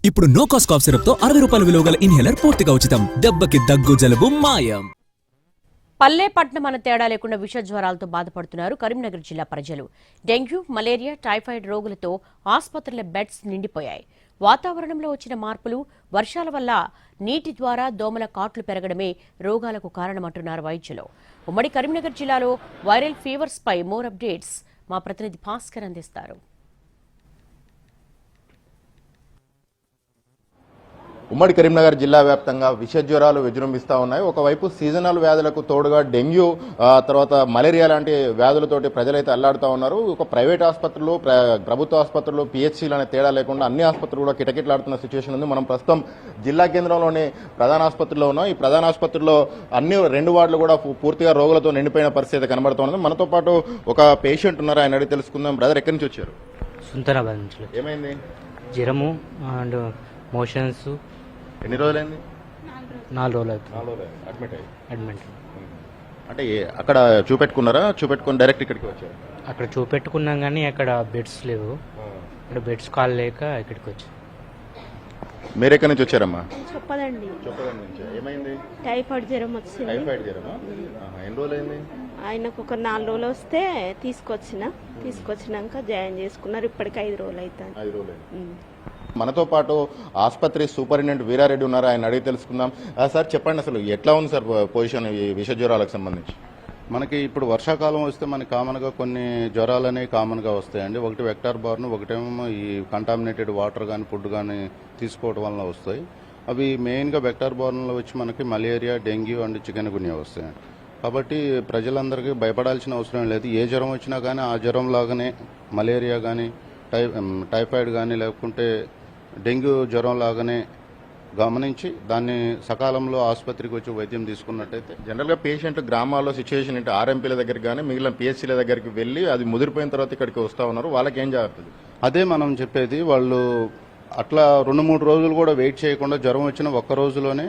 ఇప్పుడు no cost cough syrup తో 60 రూపాయల విలువ గల ఇన్హేలర్ పూర్తిగా ఉచితం. దెబ్బకి దగ్గు జలుబు మాయం. పల్లె పట్నం అన్న తేడా లేకుండా విష జ్వరాలతో బాధపడుతున్నారు కరీంనగర్ జిల్లా ప్రజలు. డెంగ్యూ, మలేరియా, టైఫాయిడ్ రోగులతో ఆసుపత్రుల బెడ్స్ నిండిపోయాయి. వాతావరణంలో వచ్చిన మార్పులు, వర్షాల వల్ల నీటి ద్వారా దోమల కాట్లు పెరగడమే రోగాలకు కారణమంటున్నారు వైద్యులు. ఉమ్మడి కరీంనగర్ జిల్లాలో వైరల్ ఫీవర్స్ పై మోర్ అప్డేట్స్ మా ప్రతినిధి భాస్కర్ అందిస్తారు. ఉమ్మడి కరీంనగర్ జిల్లా వ్యాప్తంగా విష జ్వరాలు విజృంభిస్తూ ఉన్నాయి. ఒకవైపు సీజనల్ వ్యాధులకు తోడుగా డెంగ్యూ, తర్వాత మలేరియా లాంటి వ్యాధులతోటి ప్రజలైతే అల్లాడుతూ ఉన్నారు. ఒక ప్రైవేట్ ఆసుపత్రులు, ప్రభుత్వ ఆసుపత్రులు, పిహెచ్సీలు అనే తేడా లేకుండా అన్ని ఆసుపత్రులు కూడా కిటకిటలాడుతున్న సిచ్యువేషన్ ఉంది. మనం ప్రస్తుతం జిల్లా కేంద్రంలోని ప్రధాన ఆసుపత్రిలో ఉన్నాం. ఈ ప్రధాన ఆసుపత్రిలో అన్ని 2 వార్డులు కూడా పూర్తిగా రోగులతో నిండిపోయిన పరిస్థితి కనబడుతోంది. మనతో పాటు ఒక పేషెంట్ ఉన్నారు, ఆయన అడిగి తెలుసుకుందాం. బ్రదర్, ఎక్కడి నుంచి వచ్చారు? సుందరాబాద్ నుంచి. ఏమైంది? జ్వరము అండ్ మోషన్స్. ఎన్ని రోజులైంది? 4 రోజులు అవుతుంది. 4 రోజులు అడ్మిట్. అంటే అక్కడ చూపెట్టుకుని డైరెక్ట్ ఇక్కడికి వచ్చారు? అక్కడ చూపెట్టుకున్నాం కానీ అక్కడ బెడ్స్ లేవు. ఇక్కడ బెడ్స్ కాల్ లేక ఇక్కడికి వచ్చాం. మీరు ఎక్కడి నుంచి వచ్చారమ్మా? చెప్పదండి. ఏమైంది? టైఫాయిడ్ జ్వరం వచ్చింది. టైఫాయిడ్ జ్వరమా? ఎన్ని రోజులైంది? ఆయనకు ఒక 4 రోజులు వస్తే తీసుకొచ్చినాక జాయిన్ చేసుకున్నారు. ఇప్పటికి 5 రోజులు అవుతుంది. 5 రోజులు. మనతో పాటు ఆసుపత్రి సూపరింటెండెంట్ వీరారెడ్డి ఉన్నారు, ఆయన అడిగి తెలుసుకుందాం. సార్ చెప్పండి, అసలు ఎట్లా ఉంది సార్ పొజిషన్ ఈ విష జ్వరాలకు సంబంధించి? మనకి ఇప్పుడు వర్షాకాలం వస్తే మనకి కామన్గా కొన్ని జ్వరాలు అనేవి కామన్గా వస్తాయండి. ఒకటి వెక్టార్ బార్న్, ఒకటేమో ఈ కంటామినేటెడ్ వాటర్ కానీ ఫుడ్ కానీ తీసుకోవడం వల్ల వస్తాయి. అవి మెయిన్గా వెక్టార్ బార్న్లో వచ్చి మనకి మలేరియా, డెంగ్యూ అండ్ చికెన్ గున్యా వస్తాయండి. కాబట్టి ప్రజలందరికీ భయపడాల్సిన అవసరం లేదు. ఏ జ్వరం వచ్చినా కానీ ఆ జ్వరం లాగానే మలేరియా కానీ టైఫాయిడ్ కానీ లేకుంటే డెంగ్యూ జ్వరం లాగానే గమనించి దాన్ని సకాలంలో ఆసుపత్రికి వచ్చి వైద్యం తీసుకున్నట్టయితే జనరల్గా పేషెంట్ గ్రామాల్లో సిచ్యువేషన్ ఏంటి, ఆర్ఎంపీల దగ్గరికి కానీ మిగిలిన పిహెచ్సీల దగ్గరికి వెళ్ళి అది ముదిరిపోయిన తర్వాత ఇక్కడికి వస్తూ ఉన్నారు, వాళ్ళకి ఏం జరుగుతుంది? అదే మనం చెప్పేది. వాళ్ళు అట్లా 2-3 రోజులు కూడా వెయిట్ చేయకుండా జ్వరం వచ్చిన ఒక్క రోజులోనే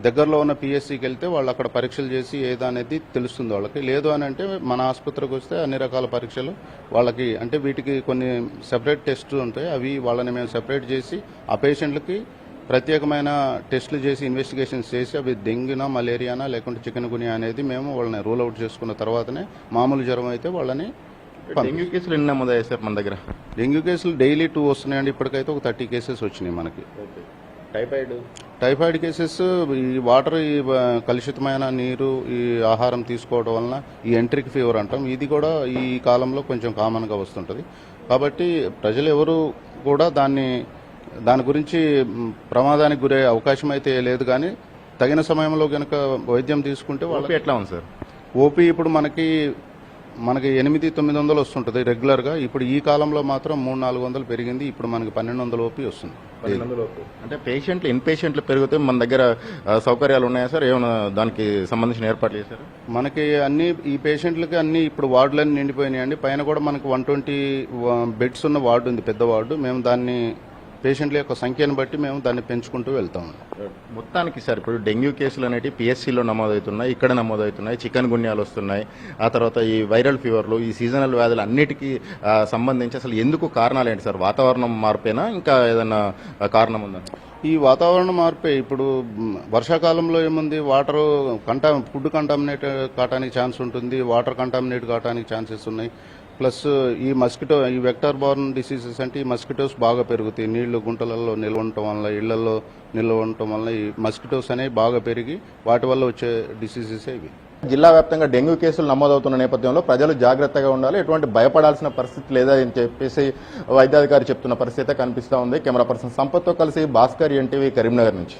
దగ్గరలో ఉన్న పిఎస్సికి వెళ్తే వాళ్ళు అక్కడ పరీక్షలు చేసి ఏదనేది తెలుస్తుంది వాళ్ళకి. లేదు అని అంటే మన ఆసుపత్రికి వస్తే అన్ని రకాల పరీక్షలు వాళ్ళకి, అంటే వీటికి కొన్ని సెపరేట్ టెస్టులు ఉంటాయి. అవి వాళ్ళని మేము సెపరేట్ చేసి ఆ పేషెంట్లకి ప్రత్యేకమైన టెస్టులు చేసి ఇన్వెస్టిగేషన్స్ చేసి అవి డెంగ్యూనా, మలేరియానా లేకుంటే చికెన్ గున్యా అనేది మేము వాళ్ళని రూల్ అవుట్ చేసుకున్న తర్వాతనే మామూలు జ్వరం అయితే వాళ్ళని. డెంగ్యూ కేసులు ఎన్ని నమోదయ్యాయి సార్ మన దగ్గర? డెంగ్యూ కేసులు డైలీ 2 వస్తున్నాయండి. ఇప్పటికైతే ఒక 30 కేసెస్ వచ్చినాయి మనకి. టైఫాయిడ్ కేసెస్ ఈ వాటర్, ఈ కలుషితమైన నీరు, ఈ ఆహారం తీసుకోవడం వలన ఈ ఎంట్రిక్ ఫీవర్ అంటాం, ఇది కూడా ఈ కాలంలో కొంచెం కామన్గా వస్తుంటుంది. కాబట్టి ప్రజలు ఎవరు కూడా దాని గురించి ప్రమాదానికి గురే అవకాశం అయితే లేదు. కానీ తగిన సమయంలో కనుక వైద్యం తీసుకుంటే వాళ్ళకి. ఎట్లా ఉంది సార్ ఓపీ? ఇప్పుడు మనకి 800-900 వస్తుంటుంది రెగ్యులర్గా. ఇప్పుడు ఈ కాలంలో మాత్రం 300-400 పెరిగింది. ఇప్పుడు మనకి 1200 ఓపీ వస్తుంది. అంటే పేషెంట్లు, ఇన్ పేషెంట్లు పెరిగితే మన దగ్గర సౌకర్యాలు ఉన్నాయా సార్? ఏమైనా దానికి సంబంధించిన ఏర్పాట్లు చేశారు? మనకి అన్ని ఈ పేషెంట్లకి అన్ని ఇప్పుడు వార్డులన్నీ నిండిపోయినాయండి. పైన కూడా మనకి 120 బెడ్స్ ఉన్న వార్డు ఉంది, పెద్ద వార్డు. మేము దాన్ని పేషెంట్ల యొక్క సంఖ్యను బట్టి మేము దాన్ని పెంచుకుంటూ వెళ్తాము. మొత్తానికి సార్ ఇప్పుడు డెంగ్యూ కేసులు అనేవి పిఎస్సీలో నమోదవుతున్నాయి, ఇక్కడ నమోదవుతున్నాయి, చికెన్ గున్యాలు వస్తున్నాయి, ఆ తర్వాత ఈ వైరల్ ఫీవర్లు, ఈ సీజనల్ వ్యాధులు అన్నిటికీ సంబంధించి అసలు ఎందుకు కారణాలు ఏంటి సార్? వాతావరణం మార్పేనా, ఇంకా ఏదైనా కారణం ఉందా? ఈ వాతావరణ మార్పే. ఇప్పుడు వర్షాకాలంలో ఏముంది, ఫుడ్ కంటామినేట్ కావడానికి ఛాన్స్ ఉంటుంది, వాటర్ కంటామినేట్ కావడానికి ఛాన్సెస్ ఉన్నాయి. ప్లస్ ఈ మస్కిటో, ఈ వెక్టార్ బార్న్ డిసీజెస్ అంటే ఈ మస్కిటోస్ బాగా పెరుగుతాయి. నీళ్లు గుంటలలో నిల్వ ఉండటం వల్ల, ఇళ్లలో నిల్వ ఉండటం వల్ల ఈ మస్కిటోస్ అనేవి బాగా పెరిగి వాటి వల్ల వచ్చే డిసీజెస్ ఇవి. జిల్లా వ్యాప్తంగా డెంగ్యూ కేసులు నమోదవుతున్న నేపథ్యంలో ప్రజలు జాగ్రత్తగా ఉండాలి, ఎటువంటి భయపడాల్సిన పరిస్థితి లేదా అని చెప్పేసి వైద్యాధికారి చెప్తున్న పరిస్థితి కనిపిస్తూ ఉంది. కెమెరా పర్సన్ సంపత్తో కలిసి భాస్కర్, ఎన్టీవీ, కరీంనగర్ నుంచి.